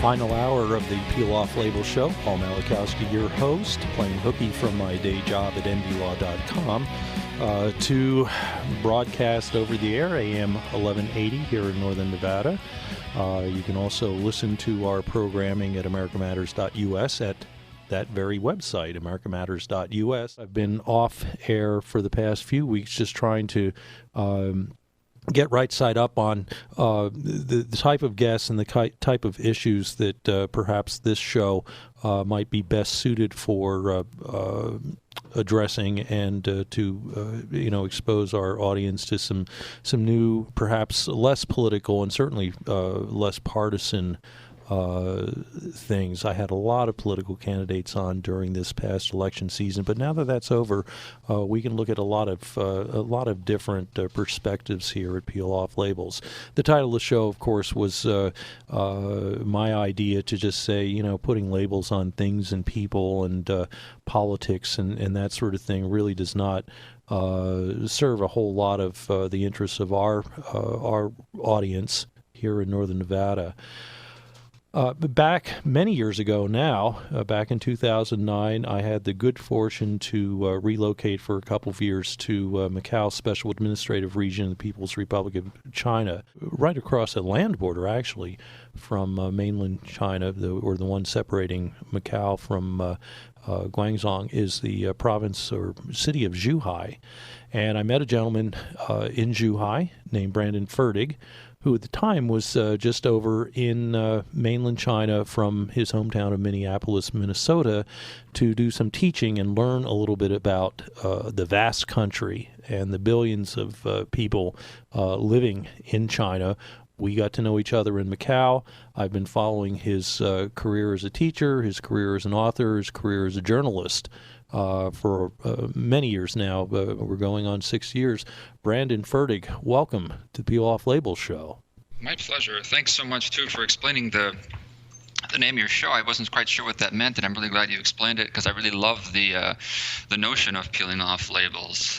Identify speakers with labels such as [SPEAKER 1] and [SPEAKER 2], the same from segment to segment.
[SPEAKER 1] Final hour of the Peel Off Label Show. Paul Malachowski, your host, playing hooky from my day job at ndlaw.com to broadcast over the air, AM 1180 here in Northern Nevada. You can also listen to our programming at americamatters.us at that very website, americamatters.us. I've been off air for the past few weeks just trying to get right side up on the type of guests and the type of issues that perhaps this show might be best suited for addressing and to expose our audience to some new, perhaps less political and certainly less partisan things. I had a lot of political candidates on during this past election season, but now that that's over, we can look at a lot of different perspectives here at Peel Off Labels. The title of the show, of course, was my idea to just say, putting labels on things and people and politics and that sort of thing really does not serve a whole lot of the interests of our audience here in Northern Nevada. Back many years ago now, back in 2009, I had the good fortune to relocate for a couple of years to Macau Special Administrative Region in the People's Republic of China, right across a land border, actually, from mainland China, the one separating Macau from Guangdong is the province or city of Zhuhai. And I met a gentleman in Zhuhai named Brandon Fertig, who at the time was just over in mainland China from his hometown of Minneapolis, Minnesota, to do some teaching and learn a little bit about the vast country and the billions of people living in China. We got to know each other in Macau. I've been following his career as a teacher, his career as an author, his career as a journalist for many years now. We're going on 6 years. Brandon Fertig, welcome to the Peel Off Label Show.
[SPEAKER 2] My pleasure. Thanks so much, too, for explaining the name of your show. I wasn't quite sure what that meant, and I'm really glad you explained it because I really love the notion of peeling off labels.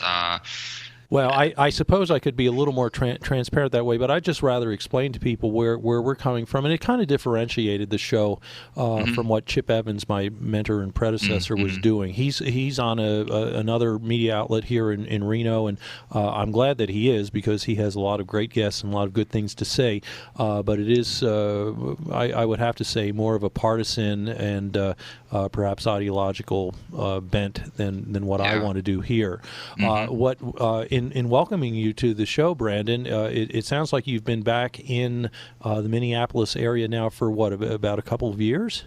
[SPEAKER 1] Well, I suppose I could be a little more transparent that way, but I'd just rather explain to people where we're coming from. And it kind of differentiated the show from what Chip Evans, my mentor and predecessor, was doing. He's on another media outlet here in Reno, and I'm glad that he is because he has a lot of great guests and a lot of good things to say. But it is, I would have to say, more of a partisan and perhaps ideological bent than what I want to do here. In welcoming you to the show, Brandon, it sounds like you've been back in the Minneapolis area now for about a couple of years?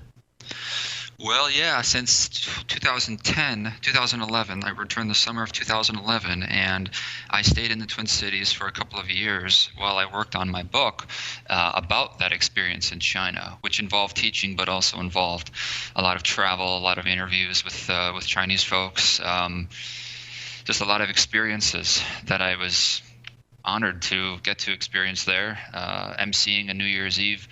[SPEAKER 2] Well, yeah, since 2011. I returned the summer of 2011, and I stayed in the Twin Cities for a couple of years while I worked on my book about that experience in China, which involved teaching but also involved a lot of travel, a lot of interviews with Chinese folks, just a lot of experiences that I was honored to get to experience there, emceeing a New Year's Eve,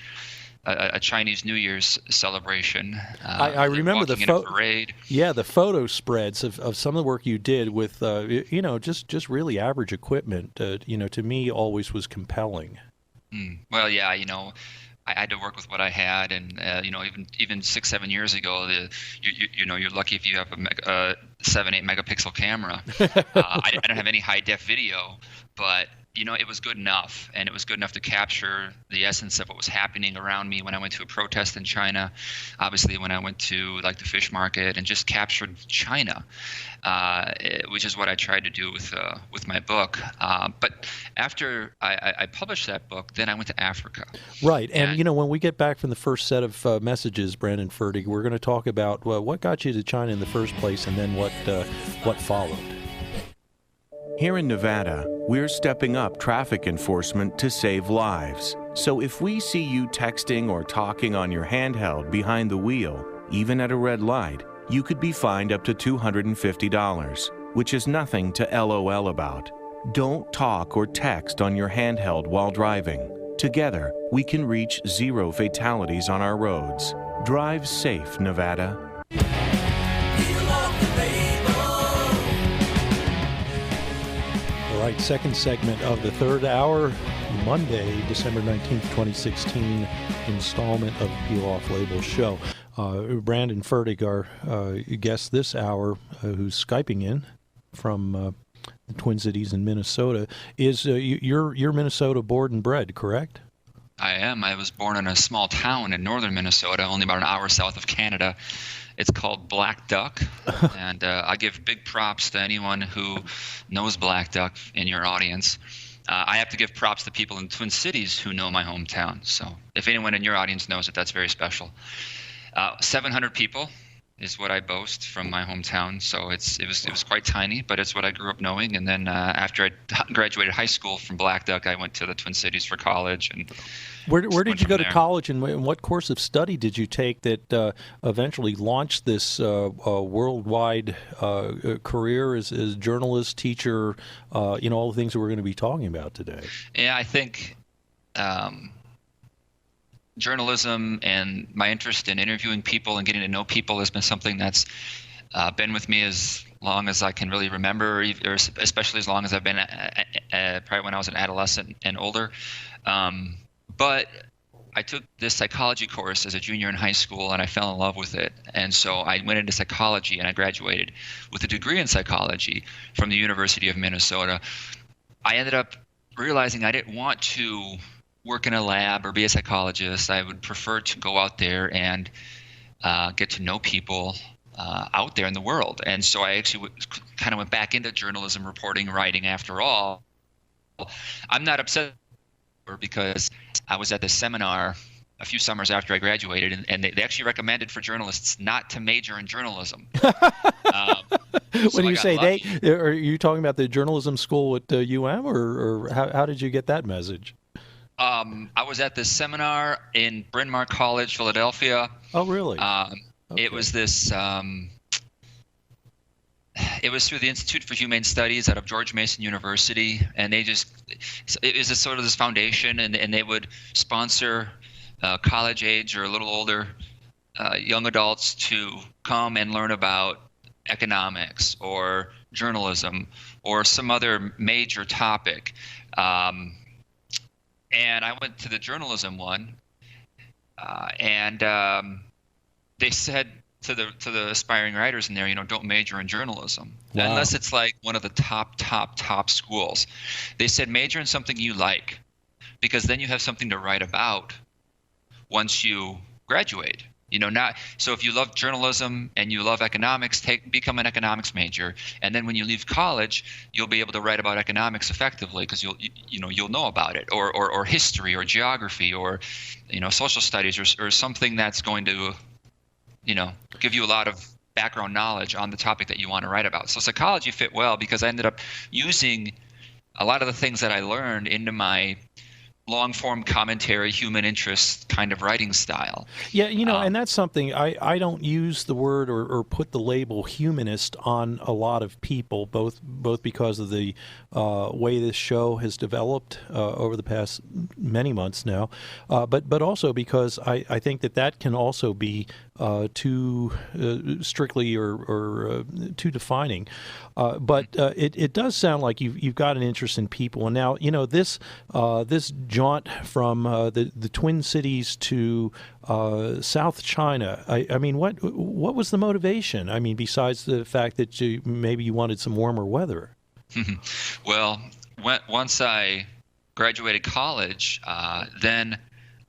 [SPEAKER 2] a Chinese New Year's celebration.
[SPEAKER 1] I remember the
[SPEAKER 2] parade.
[SPEAKER 1] Yeah, the photo spreads of some of the work you did with, just really average equipment. To me, always was compelling.
[SPEAKER 2] Well, yeah, I had to work with what I had, and even 6-7 years ago, you're lucky if you have a 7-8 megapixel camera. I don't have any high def video, but it was good enough, and it was good enough to capture the essence of what was happening around me when I went to a protest in China. Obviously, when I went to the fish market, and just captured China, which is what I tried to do with my book. But after I published that book, then I went to Africa.
[SPEAKER 1] Right, and when we get back from the first set of messages, Brandon Fertig, we're going to talk about what got you to China in the first place, and then what followed.
[SPEAKER 3] Here in Nevada, we're stepping up traffic enforcement to save lives. So if we see you texting or talking on your handheld behind the wheel, even at a red light, you could be fined up to $250, which is nothing to LOL about. Don't talk or text on your handheld while driving. Together, we can reach 0 fatalities on our roads. Drive safe, Nevada.
[SPEAKER 4] Peel off the label.
[SPEAKER 1] right, second segment of the third hour, Monday, December 19th, 2016, installment of the Peel Off Labels show. Brandon Fertig, our guest this hour, who's Skyping in from the Twin Cities in Minnesota, is you're Minnesota born and bred, correct?
[SPEAKER 2] I am. I was born in a small town in northern Minnesota, only about an hour south of Canada. It's called Black Duck, and I give big props to anyone who knows Black Duck in your audience. I have to give props to people in Twin Cities who know my hometown. So if anyone in your audience knows it, that's very special. 700 people is what I boast from my hometown. So it was quite tiny, but it's what I grew up knowing. And then after I graduated high school from Black Duck, I went to the Twin Cities for college. And
[SPEAKER 1] where did you go to college, and what course of study did you take that eventually launched this worldwide career as journalist, teacher, all the things that we're going to be talking about today?
[SPEAKER 2] Yeah, I think journalism and my interest in interviewing people and getting to know people has been something that's been with me as long as I can really remember, or especially as long as I've been probably when I was an adolescent and older. But I took this psychology course as a junior in high school, and I fell in love with it. And so I went into psychology, and I graduated with a degree in psychology from the University of Minnesota. I ended up realizing I didn't want to work in a lab or be a psychologist. I would prefer to go out there and get to know people out there in the world. And so I actually kind of went back into journalism, reporting, writing after all. I'm not upset because I was at this seminar a few summers after I graduated, and they actually recommended for journalists not to major in journalism.
[SPEAKER 1] When you say lucky. They, are you talking about the journalism school at UM, or how did you get that message?
[SPEAKER 2] I was at this seminar in Bryn Mawr College, Philadelphia.
[SPEAKER 1] Oh, really?
[SPEAKER 2] Okay. It was this. It was through the Institute for Humane Studies out of George Mason University, and it was a sort of this foundation, and they would sponsor college age or a little older young adults to come and learn about economics or journalism or some other major topic. And I went to the journalism one, and they said to the aspiring writers in there, don't major in journalism. Wow. Unless it's like one of the top schools. They said major in something you like, because then you have something to write about once you graduate. So if you love journalism and you love economics, become an economics major, and then when you leave college, you'll be able to write about economics effectively because you'll know about it, or history, or geography, or social studies, or something that's going to give you a lot of background knowledge on the topic that you want to write about. So psychology fit well because I ended up using a lot of the things that I learned into my long-form commentary, human interest kind of writing style.
[SPEAKER 1] Yeah, and that's something I don't use the word or put the label humanist on a lot of people, both because of the way this show has developed over the past many months now, but also because I think that can also be too strictly or too defining. But it does sound like you've got an interest in people, and now this jaunt from the Twin Cities to South China. I mean, what was the motivation? I mean, besides the fact that maybe you wanted some warmer weather.
[SPEAKER 2] Well, once I graduated college, then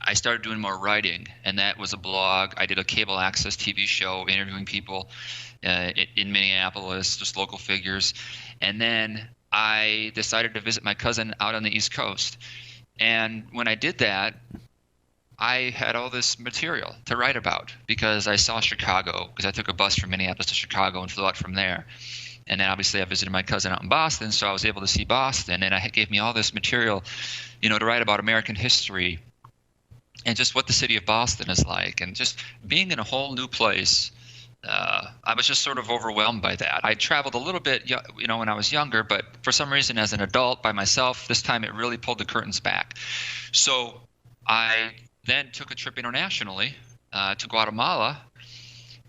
[SPEAKER 2] I started doing more writing, and that was a blog. I did a cable access TV show interviewing people in Minneapolis, just local figures. And then I decided to visit my cousin out on the East Coast. And when I did that, I had all this material to write about because I saw Chicago, because I took a bus from Minneapolis to Chicago and flew out from there. And then obviously I visited my cousin out in Boston, so I was able to see Boston. And it gave me all this material, to write about American history and just what the city of Boston is like. And just being in a whole new place, I was just sort of overwhelmed by that. I traveled a little bit, when I was younger, but for some reason as an adult by myself, this time it really pulled the curtains back. So I then took a trip internationally to Guatemala,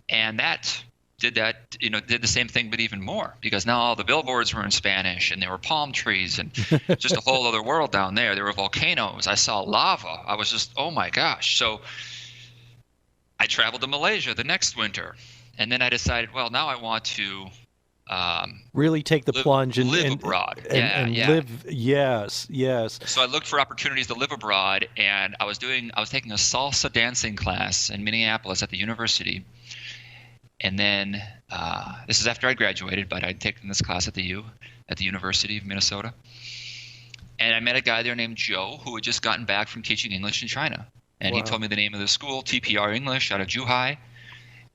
[SPEAKER 2] and that did the same thing, but even more, because now all the billboards were in Spanish, and there were palm trees, and just a whole other world down there. There were volcanoes. I saw lava. I was just, oh my gosh. So I traveled to Malaysia the next winter, and then I decided, well, now I want to
[SPEAKER 1] really take the plunge and
[SPEAKER 2] live abroad.
[SPEAKER 1] And live. Yes.
[SPEAKER 2] So I looked for opportunities to live abroad, and I was taking a salsa dancing class in Minneapolis at the university. And then this is after I graduated, but I'd taken this class at the University of Minnesota. And I met a guy there named Joe who had just gotten back from teaching English in China. And He told me the name of the school, TPR English, out of Zhuhai.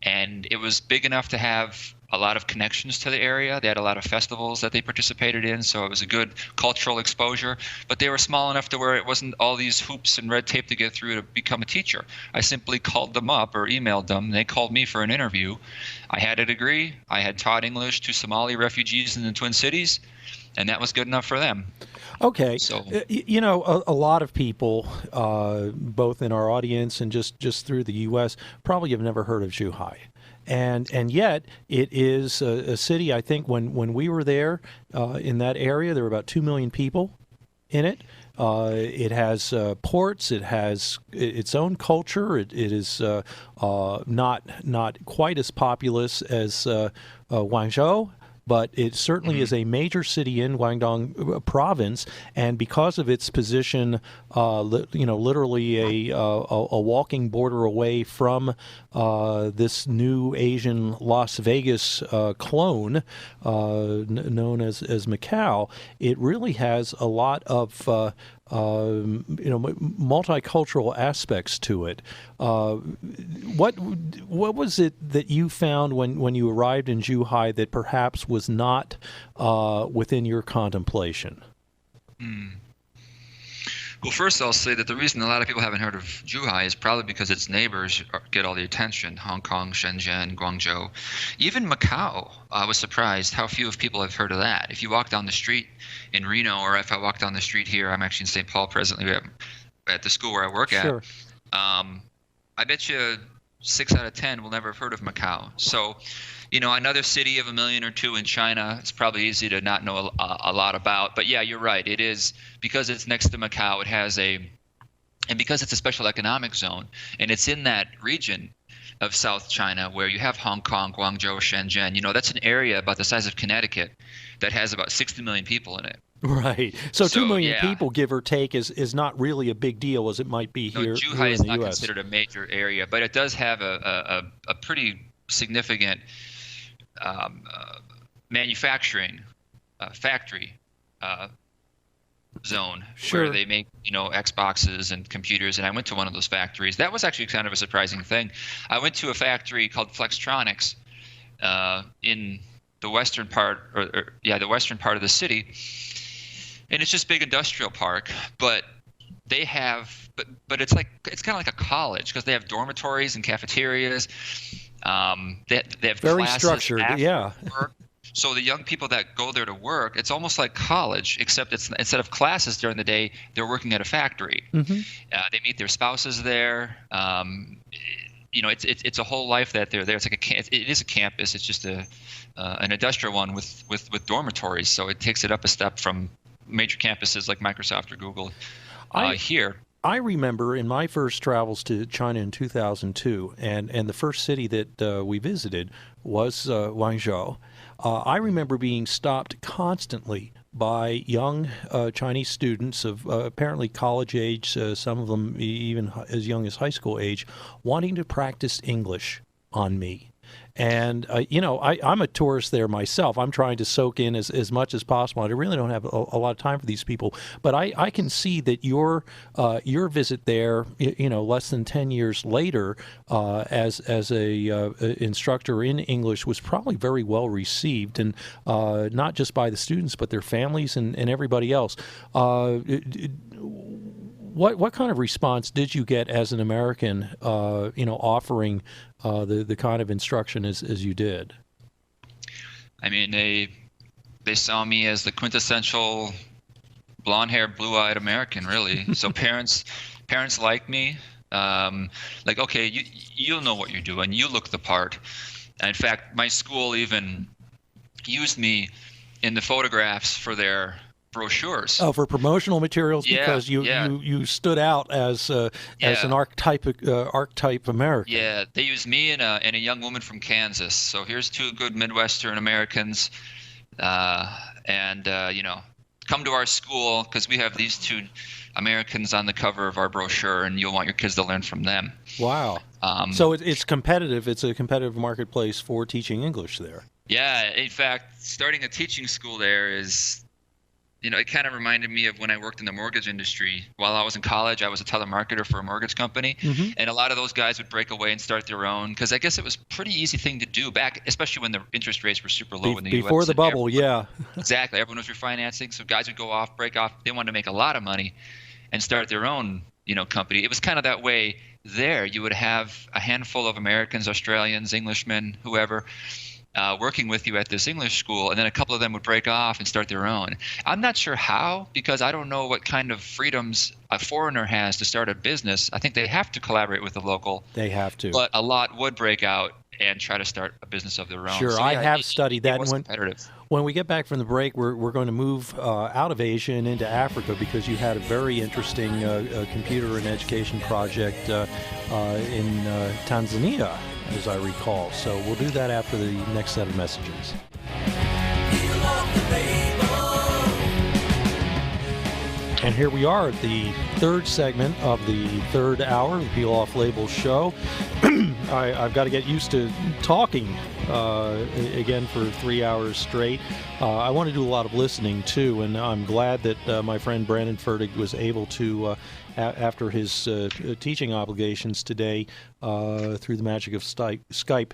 [SPEAKER 2] And it was big enough to have a lot of connections to the area. They had a lot of festivals that they participated in, so it was a good cultural exposure. But they were small enough to where it wasn't all these hoops and red tape to get through to become a teacher. I simply called them up or emailed them, and they called me for an interview. I had a degree. I had taught English to Somali refugees in the Twin Cities, and that was good enough for them.
[SPEAKER 1] Okay.
[SPEAKER 2] So,
[SPEAKER 1] a lot of people, both in our audience and just through the U.S., probably have never heard of Zhuhai. And yet it is a city. I think when we were there in that area, there were about 2 million people in it. It has ports. It has its own culture. It is not quite as populous as Guangzhou, but it certainly is a major city in Guangdong province, and because of its position, literally a walking border away from this new Asian Las Vegas clone known as Macau, it really has a lot of multicultural aspects to it. What was it that you found when you arrived in Zhuhai that perhaps was not within your contemplation?
[SPEAKER 2] Well, first I'll say that the reason a lot of people haven't heard of Zhuhai is probably because its neighbors get all the attention: Hong Kong, Shenzhen, Guangzhou. Even Macau, I was surprised how few of people have heard of that. If you walk down the street in Reno, or if I walk down the street here, I'm actually in St. Paul presently at the school where I work
[SPEAKER 1] Sure.
[SPEAKER 2] at, I bet you 6 out of 10 will never have heard of Macau. So, another city of 1 million or 2 in China, it's probably easy to not know a lot about. But yeah, you're right. It is, because it's next to Macau, and because it's a special economic zone, and it's in that region of South China where you have Hong Kong, Guangzhou, Shenzhen. That's an area about the size of Connecticut that has about 60 million people in it.
[SPEAKER 1] Right. So 2 million
[SPEAKER 2] yeah.
[SPEAKER 1] people, give or take, is not really a big deal as it might be here,
[SPEAKER 2] Zhuhai
[SPEAKER 1] here in
[SPEAKER 2] is
[SPEAKER 1] the
[SPEAKER 2] not
[SPEAKER 1] U.S.
[SPEAKER 2] considered a major area, but it does have a pretty significant manufacturing factory zone.
[SPEAKER 1] Sure.
[SPEAKER 2] Where they make Xboxes and computers, and I went to one of those factories. That was actually kind of a surprising thing. I went to a factory called Flextronics in the western part, the western part of the city, and it's just big industrial park. But they have, but it's kind of like a college, because they have dormitories and cafeterias. They have
[SPEAKER 1] very
[SPEAKER 2] classes
[SPEAKER 1] structured,
[SPEAKER 2] after
[SPEAKER 1] yeah.
[SPEAKER 2] work. So the young people that go there to work, it's almost like college, except it's instead of classes during the day, they're working at a factory.
[SPEAKER 1] Mm-hmm.
[SPEAKER 2] They meet their spouses there. It's a whole life that they're there. It's like it is a campus. It's just an industrial one with dormitories. So it takes it up a step from major campuses like Microsoft or Google here.
[SPEAKER 1] I remember in my first travels to China in 2002, and the first city that we visited was Guangzhou. I remember being stopped constantly by young Chinese students of apparently college age, some of them even as young as high school age, wanting to practice English on me. And, I'm a tourist there myself. I'm trying to soak in as much as possible. I really don't have a lot of time for these people. But I can see that your visit there, less than 10 years later, as a instructor in English, was probably very well received, and not just by the students, but their families and everybody else. What kind of response did you get as an American, offering the kind of instruction as you did?
[SPEAKER 2] I mean, they saw me as the quintessential blonde-haired, blue-eyed American, really. So parents like me. Okay, you'll know what you're doing. You look the part. In fact, my school even used me in the photographs for their brochures.
[SPEAKER 1] Oh, for promotional materials,
[SPEAKER 2] Yeah,
[SPEAKER 1] because
[SPEAKER 2] yeah.
[SPEAKER 1] you stood out as an archetype American.
[SPEAKER 2] Yeah, they used me and a young woman from Kansas. So here's two good Midwestern Americans, and come to our school because we have these two Americans on the cover of our brochure, and you'll want your kids to learn from them.
[SPEAKER 1] Wow. So it's competitive. It's a competitive marketplace for teaching English there.
[SPEAKER 2] Yeah, in fact, starting a teaching school there is, it kind of reminded me of when I worked in the mortgage industry. While I was in college, I was a telemarketer for a mortgage company, and a lot of those guys would break away and start their own because I guess it was a pretty easy thing to do back, especially when the interest rates were super low in the U.S.
[SPEAKER 1] Before the bubble, yeah.
[SPEAKER 2] Exactly. Everyone was refinancing, so guys would go off, break off. They wanted to make a lot of money and start their own, company. It was kind of that way there. You would have a handful of Americans, Australians, Englishmen, whoever, working with you at this English school, and then a couple of them would break off and start their own. I'm not sure how, because I don't know what kind of freedoms a foreigner has to start a business. I think they have to collaborate with the local.
[SPEAKER 1] They have to.
[SPEAKER 2] But a lot would break out and try to start a business of their own.
[SPEAKER 1] Sure,
[SPEAKER 2] So,
[SPEAKER 1] I
[SPEAKER 2] yeah,
[SPEAKER 1] have studied that.
[SPEAKER 2] It was competitive.
[SPEAKER 1] When we get back from the break, we're going to move out of Asia and into Africa, because you had a very interesting computer and education project in Tanzania, as I recall. So we'll do that after the next set of messages. And here we are at the third segment of the third hour of the Peel Off Labels show. I've got to get used to talking again for 3 hours straight. I want to do a lot of listening too, and I'm glad that my friend Brandon Fertig was able to, after his teaching obligations today, through the magic of Skype,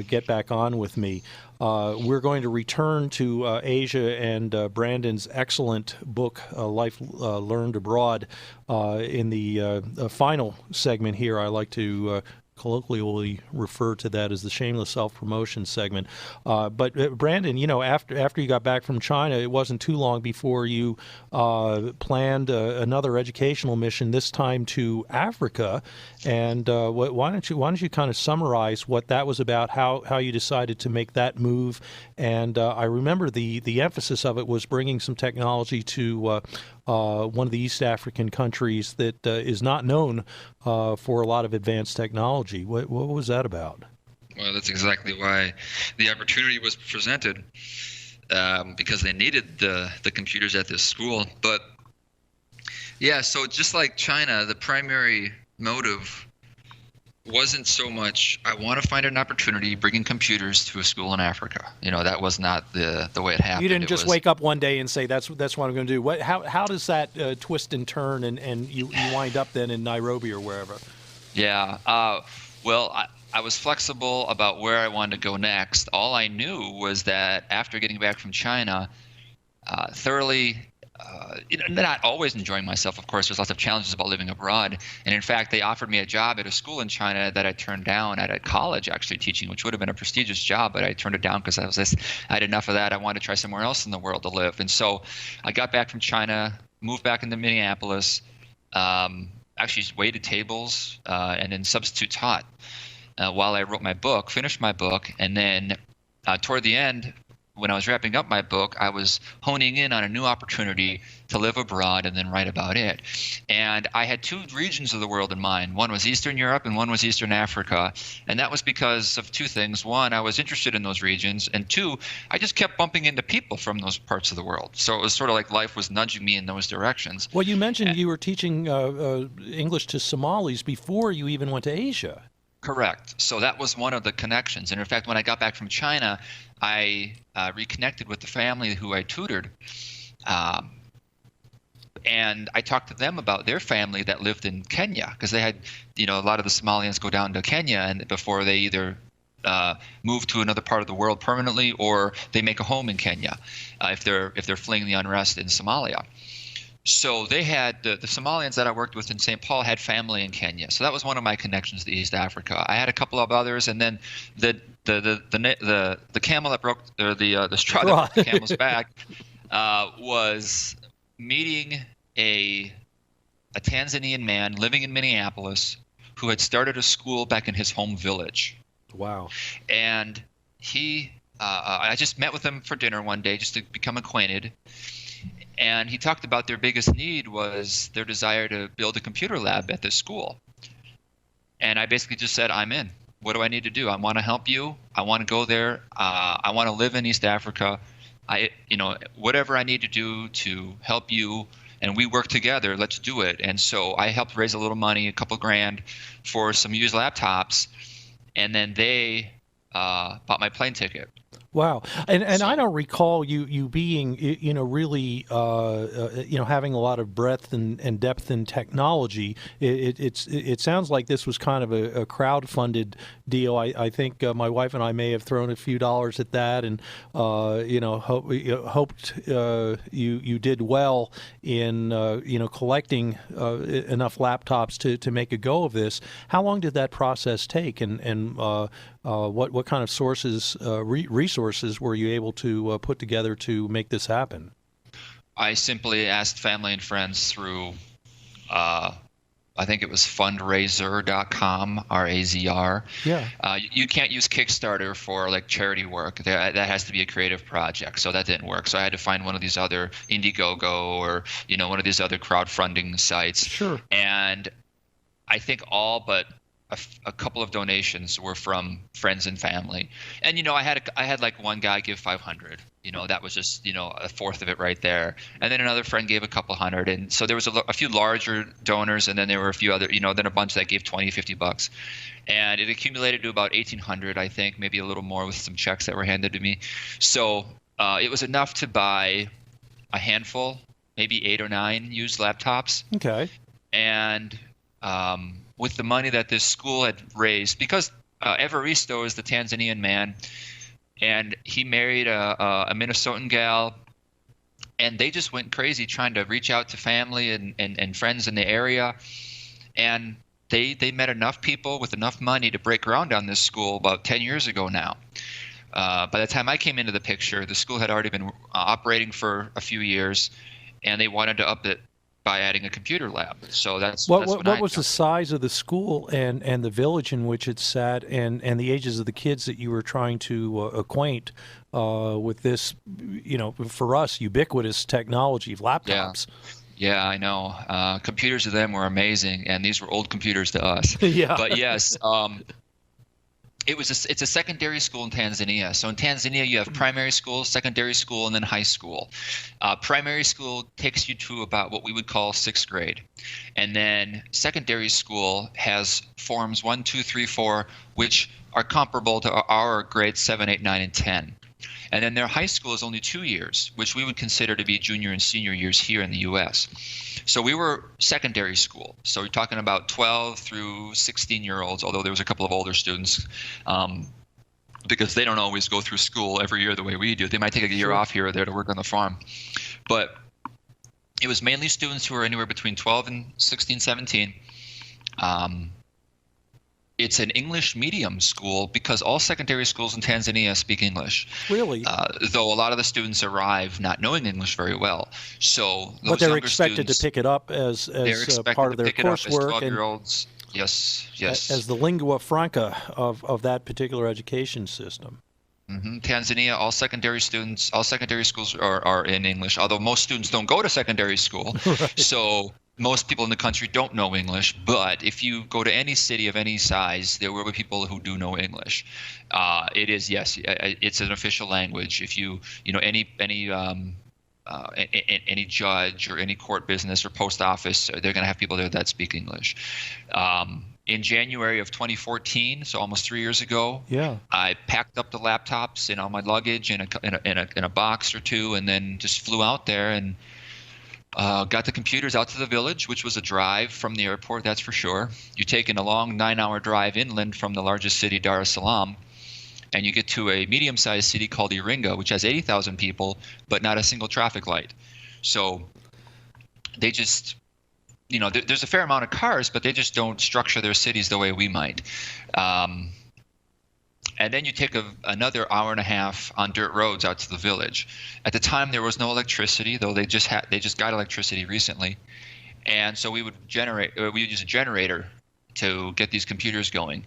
[SPEAKER 1] get back on with me. We're going to return to Asia and Brandon's excellent book, Life Learned Abroad, in the final segment here. I like to colloquially refer to that as the shameless self-promotion segment. But Brandon, after you got back from China, it wasn't too long before you planned another educational mission, this time to Africa. And why don't you kind of summarize what that was about, how you decided to make that move? And I remember the emphasis of it was bringing some technology to one of the East African countries that is not known for a lot of advanced technology. What was that about?
[SPEAKER 2] Well, that's exactly why the opportunity was presented, because they needed the computers at this school. But yeah, so just like China, the primary motive wasn't so much, I want to find an opportunity bringing computers to a school in Africa. That was not the way it happened.
[SPEAKER 1] You didn't just wake up one day and say, that's what I'm going to do. How does that twist and turn, and you wind up then in Nairobi or wherever?
[SPEAKER 2] Yeah. Well, I was flexible about where I wanted to go next. All I knew was that after getting back from China, thoroughly, not always enjoying myself, of course. There's lots of challenges about living abroad. And in fact, they offered me a job at a school in China that I turned down at college, actually teaching, which would have been a prestigious job, but I turned it down because I had enough of that. I wanted to try somewhere else in the world to live. And so I got back from China, moved back into Minneapolis, actually waited tables and then substitute taught while I wrote my book, finished my book. And then toward the end, when I was wrapping up my book, I was honing in on a new opportunity to live abroad and then write about it. And I had two regions of the world in mind. One was Eastern Europe and one was Eastern Africa. And that was because of two things. One, I was interested in those regions. And two, I just kept bumping into people from those parts of the world. So it was sort of like life was nudging me in those directions.
[SPEAKER 1] Well, you mentioned you were teaching English to Somalis before you even went to Asia.
[SPEAKER 2] Correct. So that was one of the connections. And in fact, when I got back from China, I reconnected with the family who I tutored. And I talked to them about their family that lived in Kenya, because they had, a lot of the Somalians go down to Kenya and before they either move to another part of the world permanently or they make a home in Kenya if they're fleeing the unrest in Somalia. So they had the Somalians that I worked with in St. Paul had family in Kenya. So that was one of my connections to East Africa. I had a couple of others, and then the camel that broke, or the straw that broke the camel's back was meeting a Tanzanian man living in Minneapolis who had started a school back in his home village.
[SPEAKER 1] Wow.
[SPEAKER 2] And I just met with him for dinner one day just to become acquainted. And he talked about their biggest need was their desire to build a computer lab at this school. And I basically just said, I'm in. What do I need to do? I want to help you. I want to go there. I want to live in East Africa. Whatever I need to do to help you, and we work together, let's do it. And so I helped raise a little money, a couple grand, for some used laptops. And then they bought my plane ticket.
[SPEAKER 1] Wow. And I don't recall you being, really, having a lot of breadth and depth in technology. It sounds like this was kind of a crowd-funded deal. I think my wife and I may have thrown a few dollars at that, and hoped you did well in collecting enough laptops to make a go of this. How long did that process take, and what kind of resources were you able to put together to make this happen?
[SPEAKER 2] I simply asked family and friends through, I think it was fundraiser.com, RAZR.
[SPEAKER 1] Yeah.
[SPEAKER 2] You can't use Kickstarter for like charity work. That has to be a creative project, so that didn't work. So I had to find one of these other Indiegogo or one of these other crowdfunding sites.
[SPEAKER 1] Sure.
[SPEAKER 2] And I think all but a couple of donations were from friends and family. And I had like one guy give $500. That was just a fourth of it right there. And then another friend gave a couple hundred. And so there was a few larger donors, and then there were a few other, then a bunch that gave $20-$50. And it accumulated to about $1,800, I think, maybe a little more with some checks that were handed to me. So it was enough to buy a handful, maybe 8 or 9 used laptops.
[SPEAKER 1] Okay.
[SPEAKER 2] And with the money that this school had raised, because Evaristo is the Tanzanian man, and he married a Minnesotan gal, and they just went crazy trying to reach out to family and friends in the area, and they met enough people with enough money to break ground on this school about 10 years ago now. By the time I came into the picture, the school had already been operating for a few years, and they wanted to up it by adding a computer lab. So what
[SPEAKER 1] was the size of the school and the village in which it sat, and the ages of the kids that you were trying to acquaint with this, for us, ubiquitous technology, laptops?
[SPEAKER 2] Yeah, I know. Computers to them were amazing, and these were old computers to us.
[SPEAKER 1] Yeah.
[SPEAKER 2] But yes, it's a secondary school in Tanzania. So in Tanzania, you have primary school, secondary school, and then high school. Primary school takes you to about what we would call 6th grade. And then secondary school has forms 1, 2, 3, 4, which are comparable to our grades 7, 8, 9, and 10. And then their high school is only 2 years, which we would consider to be junior and senior years here in the U.S. So we were secondary school. So we're talking about 12 through 16-year-olds, although there was a couple of older students, because they don't always go through school every year the way we do. They might take a year off here or there to work on the farm. But it was mainly students who were anywhere between 12 and 16, 17. It's an English medium school because all secondary schools in Tanzania speak English.
[SPEAKER 1] Really?
[SPEAKER 2] Though a lot of the students arrive not knowing English very well. So those
[SPEAKER 1] but they're
[SPEAKER 2] younger
[SPEAKER 1] expected
[SPEAKER 2] students,
[SPEAKER 1] to pick it up as part of their coursework, and
[SPEAKER 2] 12-year-olds. Yes.
[SPEAKER 1] as the lingua franca of that particular education system.
[SPEAKER 2] Mm-hmm. Tanzania, all secondary schools are in English, although most students don't go to secondary school.
[SPEAKER 1] Right.
[SPEAKER 2] So most people in the country don't know English, but if you go to any city of any size, there will be people who do know English. It's an official language. If any judge or any court business or post office, they're going to have people there that speak English. In January of 2014, so almost 3 years ago,
[SPEAKER 1] yeah,
[SPEAKER 2] I packed up the laptops and all my luggage in a box or two, and then just flew out there and got the computers out to the village, which was a drive from the airport, that's for sure. You're taking a long 9-hour drive inland from the largest city, Dar es Salaam, and you get to a medium-sized city called Iringa, which has 80,000 people, but not a single traffic light. So they just, there's a fair amount of cars, but they just don't structure their cities the way we might. And then you take another hour and a half on dirt roads out to the village. At the time, there was no electricity, though they just got electricity recently. And so we would use a generator to get these computers going.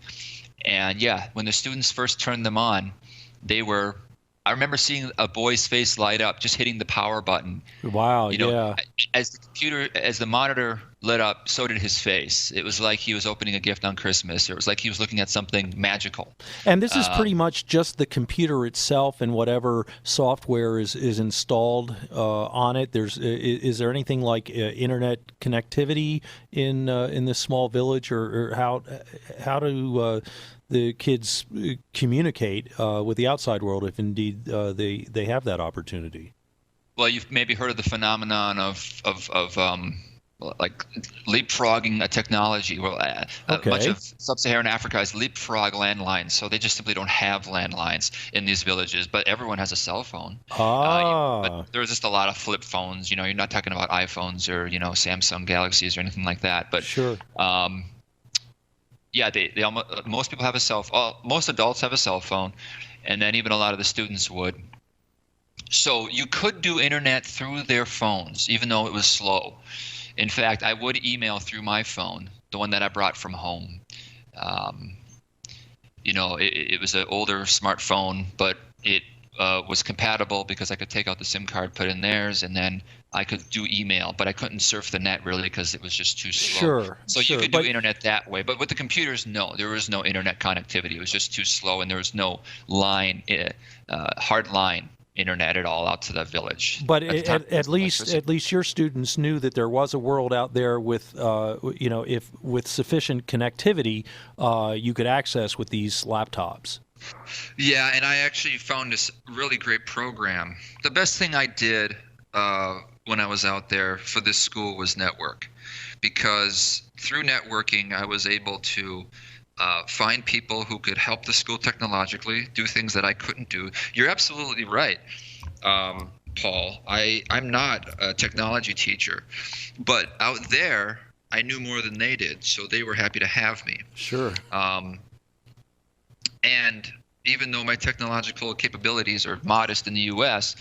[SPEAKER 2] And yeah, when the students first turned them on, I remember seeing a boy's face light up just hitting the power button.
[SPEAKER 1] Wow,
[SPEAKER 2] You know,
[SPEAKER 1] yeah.
[SPEAKER 2] as the monitor lit up, so did his face. It was like he was opening a gift on Christmas. It was like he was looking at something magical.
[SPEAKER 1] And this is pretty much just the computer itself and whatever software is installed on it. Is there anything like internet connectivity in this small village, or how do the kids communicate with the outside world if indeed they have that opportunity?
[SPEAKER 2] Well, you've maybe heard of the phenomenon of like leapfrogging a technology. Well,
[SPEAKER 1] Okay.
[SPEAKER 2] much of sub-Saharan Africa is leapfrog landlines, so they just simply don't have landlines in these villages. But everyone has a cell phone. But there's just a lot of flip phones. You know, you're not talking about iPhones or Samsung Galaxies or anything like that. But
[SPEAKER 1] Sure.
[SPEAKER 2] yeah, most people have a cell phone. Most adults have a cell phone, and then even a lot of the students would. So you could do internet through their phones, even though it was slow. In fact, I would email through my phone, the one that I brought from home. It was an older smartphone, but it was compatible because I could take out the SIM card, put in theirs, and then I could do email. But I couldn't surf the net really because it was just too slow.
[SPEAKER 1] Sure.
[SPEAKER 2] So you could do internet that way. But with the computers, no, there was no internet connectivity. It was just too slow, and there was no hard line internet at all out to the village.
[SPEAKER 1] But at least your students knew that there was a world out there with if with sufficient connectivity you could access with these laptops.
[SPEAKER 2] Yeah, and I actually found this really great program. The best thing I did when I was out there for this school was network, because through networking I was able to find people who could help the school technologically, do things that I couldn't do. You're absolutely right, Paul. I'm not a technology teacher, but out there I knew more than they did, so they were happy to have me.
[SPEAKER 1] Sure.
[SPEAKER 2] And even though my technological capabilities are modest in the U.S.,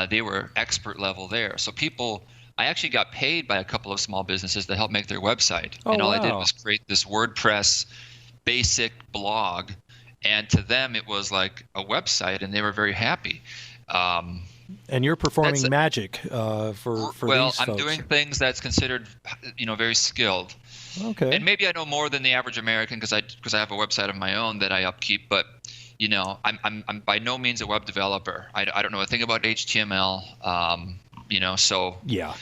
[SPEAKER 2] they were expert level there. So I actually got paid by a couple of small businesses to help make their website. And all I did was create this WordPress basic blog, and to them it was like a website, and they were very happy.
[SPEAKER 1] And you're performing magic for these folks.
[SPEAKER 2] I'm doing things that's considered, very skilled.
[SPEAKER 1] Okay.
[SPEAKER 2] And maybe I know more than the average American because I have a website of my own that I upkeep. But I'm by no means a web developer. I don't know a thing about HTML. So
[SPEAKER 1] yeah.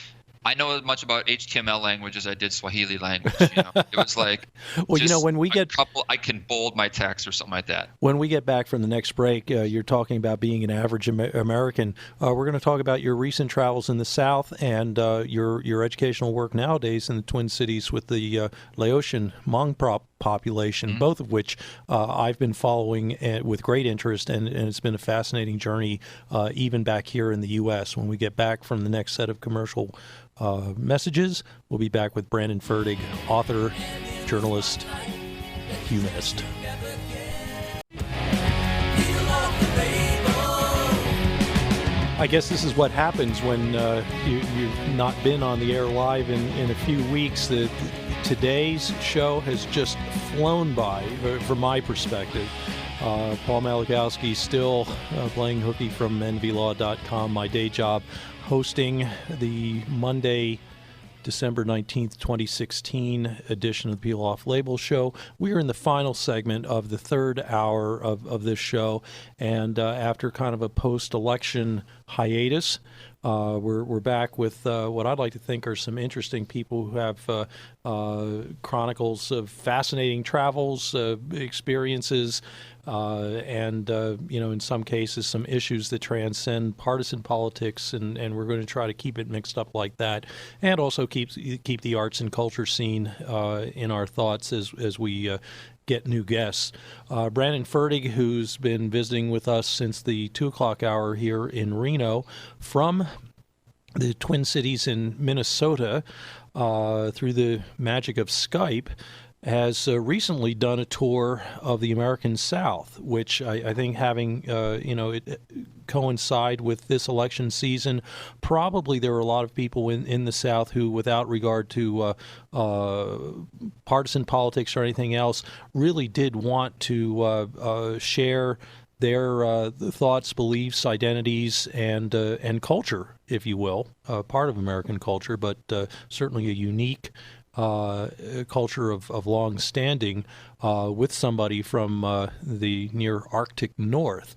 [SPEAKER 2] I know as much about HTML language as I did Swahili language. It was like,
[SPEAKER 1] well, when we get
[SPEAKER 2] I can bold my text or something like that.
[SPEAKER 1] When we get back from the next break, you're talking about being an average American. We're going to talk about your recent travels in the South and your educational work nowadays in the Twin Cities with the Laotian Hmong population, both of which I've been following with great interest, and it's been a fascinating journey even back here in the U.S. When we get back from the next set of commercial messages, we'll be back with Brandon Fertig, author, journalist, humanist. I guess this is what happens when you've not been on the air live in a few weeks. Today's show has just flown by, from my perspective. Paul Malachowski still playing hooky from nvlaw.com, my day job, hosting the Monday, December 19th, 2016 edition of the Peel Off Label Show. We are in the final segment of the third hour of this show, and after kind of a post-election hiatus, we're back with what I'd like to think are some interesting people who have chronicles of fascinating travels, experiences, and in some cases some issues that transcend partisan politics, and we're going to try to keep it mixed up like that, and also keep the arts and culture scene in our thoughts as we get new guests. Brandon Fertig, who's been visiting with us since the 2 o'clock hour here in Reno, from the Twin Cities in Minnesota, through the magic of Skype, has recently done a tour of the American South, which I think having it coincide with this election season, probably there were a lot of people in the South who, without regard to partisan politics or anything else, really did want to share their thoughts, beliefs, identities, and culture, if you will, part of American culture, but certainly a unique culture of long standing with somebody from the near Arctic North.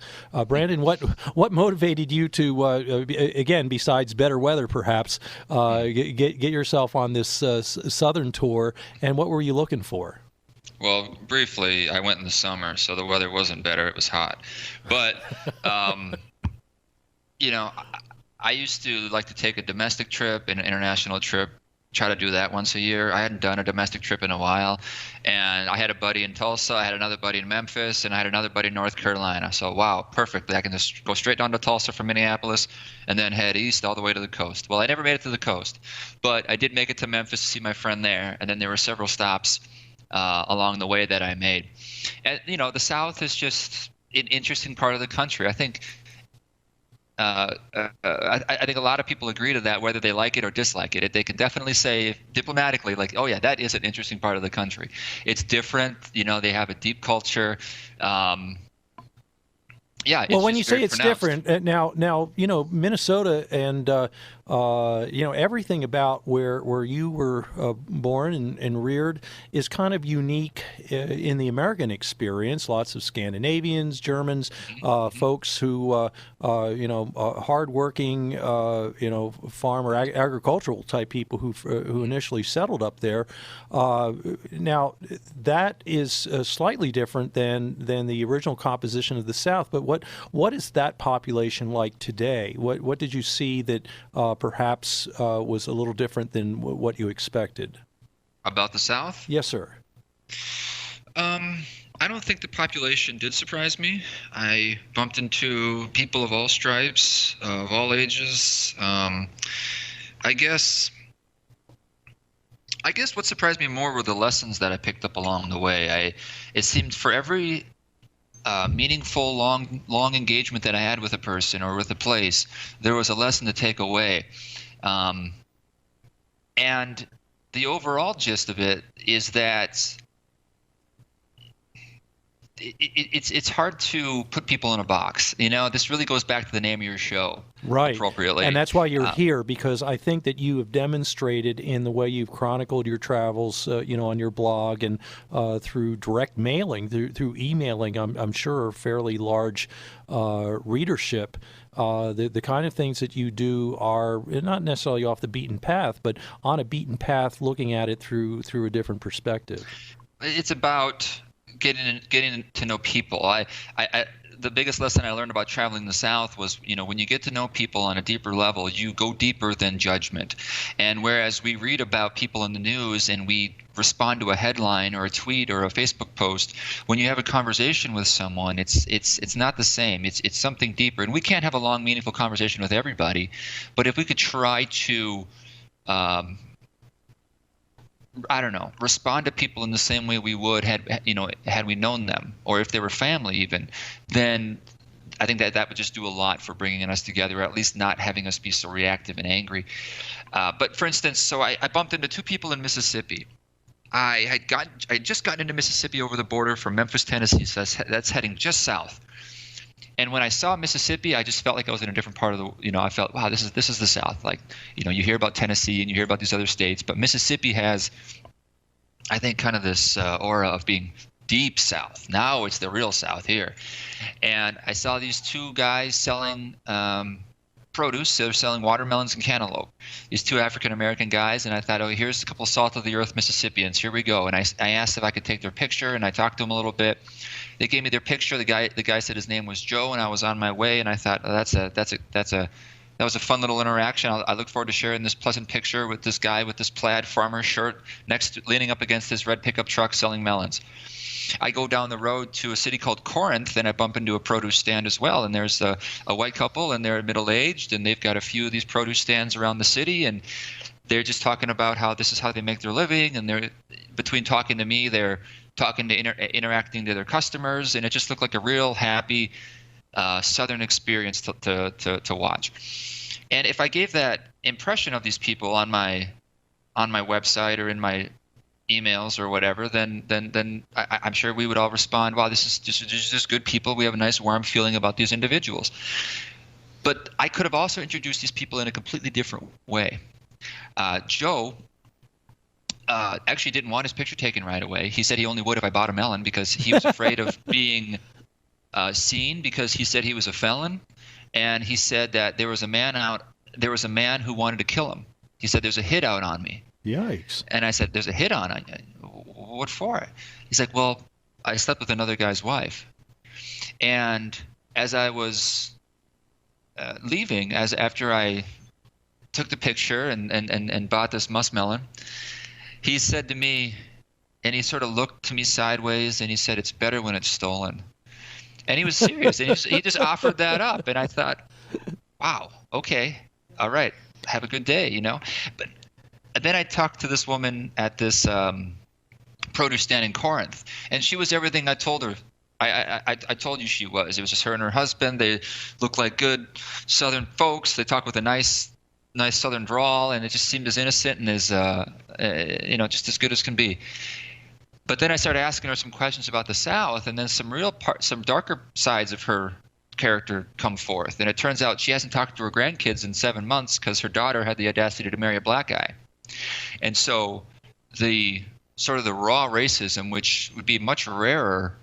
[SPEAKER 1] Brandon, what motivated you to again, besides better weather, perhaps get yourself on this southern tour, and what were you looking for?
[SPEAKER 2] Well, briefly, I went in the summer, so the weather wasn't better. It was hot. But, I used to like to take a domestic trip and an international trip, try to do that once a year. I hadn't done a domestic trip in a while. And I had a buddy in Tulsa, I had another buddy in Memphis, and I had another buddy in North Carolina. So, wow, perfectly. I can just go straight down to Tulsa from Minneapolis and then head east all the way to the coast. Well, I never made it to the coast, but I did make it to Memphis to see my friend there. And then there were several stops along the way that I made. And, the South is just an interesting part of the country. I think I think a lot of people agree to that, whether they like it or dislike it. They can definitely say diplomatically, like, oh, yeah, that is an interesting part of the country. It's different. They have a deep culture.
[SPEAKER 1] Well, when you say it's different, now Minnesota and everything about where you were born and reared is kind of unique in the American experience. Lots of Scandinavians, Germans, folks who hardworking, farmer, agricultural type people who initially settled up there. Now that is slightly different than the original composition of the South. But what is that population like today? What did you see that perhaps was a little different than what you expected?
[SPEAKER 2] About the South?
[SPEAKER 1] Yes, sir.
[SPEAKER 2] I don't think the population did surprise me. I bumped into people of all stripes, of all ages. I guess what surprised me more were the lessons that I picked up along the way. It seemed for every meaningful, long engagement that I had with a person or with a place, there was a lesson to take away. And the overall gist of it is that it's hard to put people in a box. This really goes back to the name of your show,
[SPEAKER 1] right?
[SPEAKER 2] Appropriately,
[SPEAKER 1] and that's why you're here, because I think that you have demonstrated in the way you've chronicled your travels, on your blog and through direct mailing, through emailing. I'm sure a fairly large readership. The kind of things that you do are not necessarily off the beaten path, but on a beaten path, looking at it through a different perspective.
[SPEAKER 2] It's about getting to know people. The biggest lesson I learned about traveling the South was, when you get to know people on a deeper level, you go deeper than judgment. And whereas we read about people in the news and we respond to a headline or a tweet or a Facebook post, when you have a conversation with someone, it's not the same. It's something deeper. And we can't have a long, meaningful conversation with everybody, but if we could try to respond to people in the same way we would had we known them, or if they were family even, then I think that would just do a lot for bringing us together, or at least not having us be so reactive and angry. But for instance, so I bumped into two people in Mississippi. I had just gotten into Mississippi over the border from Memphis, Tennessee, so that's heading just south. And when I saw Mississippi, I just felt like I was in a different part of the, I felt, wow, this is the South. Like, you hear about Tennessee and you hear about these other states, but Mississippi has, I think, kind of this aura of being deep South. Now it's the real South here. And I saw these two guys selling produce. They were selling watermelons and cantaloupe. These two African-American guys, and I thought, oh, here's a couple salt-of-the-earth Mississippians. Here we go. And I asked if I could take their picture, and I talked to them a little bit. They gave me their picture. The guy said his name was Joe, and I was on my way. And I thought, oh, that was a fun little interaction. I look forward to sharing this pleasant picture with this guy with this plaid farmer shirt leaning up against this red pickup truck selling melons. I go down the road to a city called Corinth, and I bump into a produce stand as well. And there's a white couple, and they're middle-aged, and they've got a few of these produce stands around the city, and they're just talking about how this is how they make their living, and they're between talking to me, they're talking to interacting to their customers, and it just looked like a real happy Southern experience to watch. And if I gave that impression of these people on my website or in my emails or whatever, then I'm sure we would all respond, wow, this is just good people. We have a nice warm feeling about these individuals. But I could have also introduced these people in a completely different way. Joe actually didn't want his picture taken right away. He said he only would if I bought a melon, because he was afraid of being seen, because he said he was a felon, and he said that there was a man who wanted to kill him. He said, there's a hit out on me.
[SPEAKER 1] Yikes.
[SPEAKER 2] And I said, there's a hit on you? What for? He's like, well, I slept with another guy's wife. And as I was leaving, after I took the picture and bought this muskmelon, he said to me, and he sort of looked to me sideways, and he said, it's better when it's stolen. And he was serious, and he just offered that up. And I thought, wow, okay, all right, have a good day, But then I talked to this woman at this produce stand in Corinth, and she was everything I told her. I told you she was. It was just her and her husband. They looked like good Southern folks. They talked with a nice Southern drawl, and it just seemed as innocent and as just as good as can be. But then I started asking her some questions about the South, and then some darker sides of her character come forth. And it turns out she hasn't talked to her grandkids in 7 months because her daughter had the audacity to marry a black guy. And so the sort of the raw racism, which would be much rarer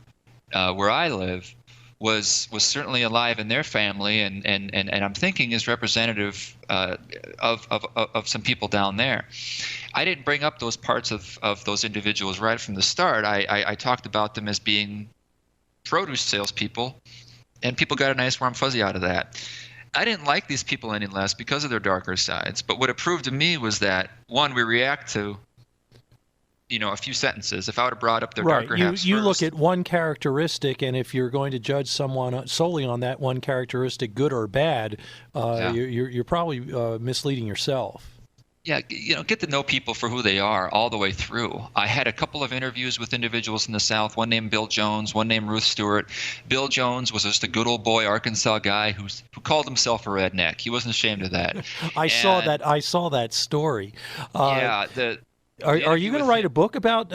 [SPEAKER 2] where I live, was certainly alive in their family, and I'm thinking is representative of some people down there. I didn't bring up those parts of those individuals right from the start. I talked about them as being produce salespeople, and people got a nice warm fuzzy out of that. I didn't like these people any less because of their darker sides. But what it proved to me was that, one, we react to a few sentences. If I would have brought up their darker halves
[SPEAKER 1] you
[SPEAKER 2] first,
[SPEAKER 1] look at one characteristic, and if you're going to judge someone solely on that one characteristic, good or bad, you're probably misleading yourself.
[SPEAKER 2] Yeah, get to know people for who they are all the way through. I had a couple of interviews with individuals in the South, one named Bill Jones, one named Ruth Stewart. Bill Jones was just a good old boy Arkansas guy who called himself a redneck. He wasn't ashamed of that. I saw
[SPEAKER 1] that story.
[SPEAKER 2] Yeah,
[SPEAKER 1] Are you going to write a book about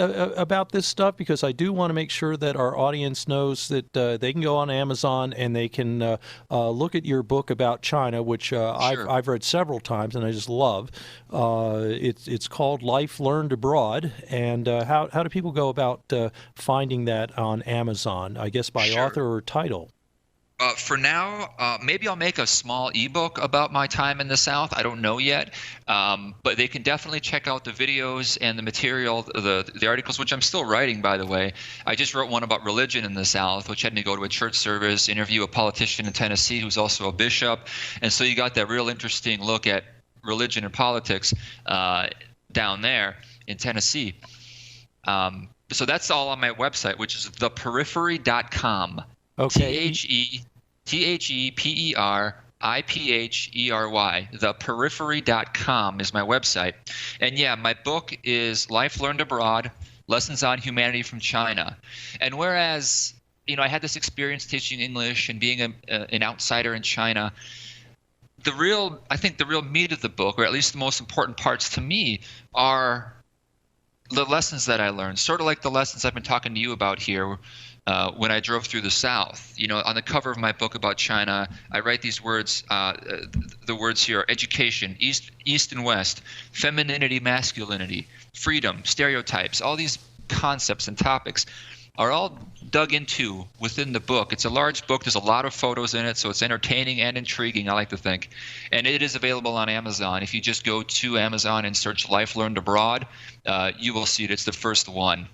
[SPEAKER 1] this stuff? Because I do want to make sure that our audience knows that they can go on Amazon and they can look at your book about China, which
[SPEAKER 2] Sure.
[SPEAKER 1] I've read several times and I just love. It's called Life Learned Abroad. And how do people go about finding that on Amazon? I guess by
[SPEAKER 2] Sure.
[SPEAKER 1] author or title.
[SPEAKER 2] For now, maybe I'll make a small ebook about my time in the South. I don't know yet, but they can definitely check out the videos and the material, the articles, which I'm still writing, by the way. I just wrote one about religion in the South, which had me go to a church service, interview a politician in Tennessee who's also a bishop, and so you got that real interesting look at religion and politics down there in Tennessee. So that's all on my website, which is theperiphery.com.
[SPEAKER 1] Okay.
[SPEAKER 2] ThePeriphery, theperiphery.com is my website. And yeah, my book is Life Learned Abroad, Lessons on Humanity from China. And whereas, I had this experience teaching English and being an outsider in China, I think the real meat of the book, or at least the most important parts to me, are the lessons that I learned, sort of like the lessons I've been talking to you about here. When I drove through the South, on the cover of my book about China, I write these words. The words here are education, East and West, femininity, masculinity, freedom, stereotypes. All these concepts and topics are all dug into within the book. It's a large book. There's a lot of photos in it, so it's entertaining and intriguing, I like to think. And it is available on Amazon. If you just go to Amazon and search Life Learned Abroad, you will see it. It's the first one.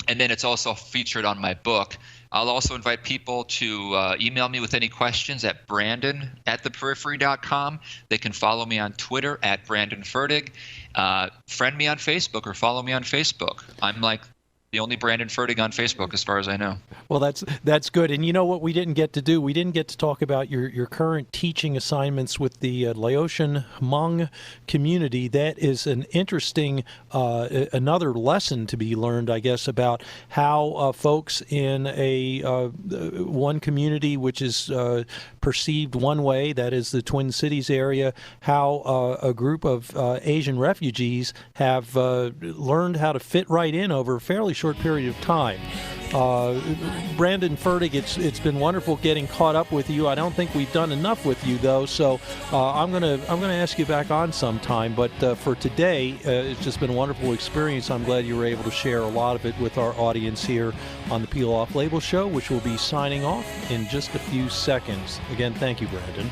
[SPEAKER 2] And then it's also featured on my book. I'll also invite people to email me with any questions at brandon@theperiphery.com. They can follow me on Twitter at Brandon Fertig. Friend me on Facebook or follow me on Facebook. I'm like The only Brandon Fertig on Facebook, as far as I know.
[SPEAKER 1] Well, that's good. And you know what we didn't get to do? We didn't get to talk about your current teaching assignments with the Laotian Hmong community. That is an interesting another lesson to be learned, I guess, about how folks in a one community which is perceived one way, that is the Twin Cities area, how a group of Asian refugees have learned how to fit right in over a fairly short period of time. Brandon Fertig, it's been wonderful getting caught up with you. I don't think we've done enough with you though, so I'm gonna ask you back on sometime. But for today, it's just been a wonderful experience. I'm glad you were able to share a lot of it with our audience here on the Peel Off Label Show, which will be signing off in just a few seconds. Again, thank you, Brandon.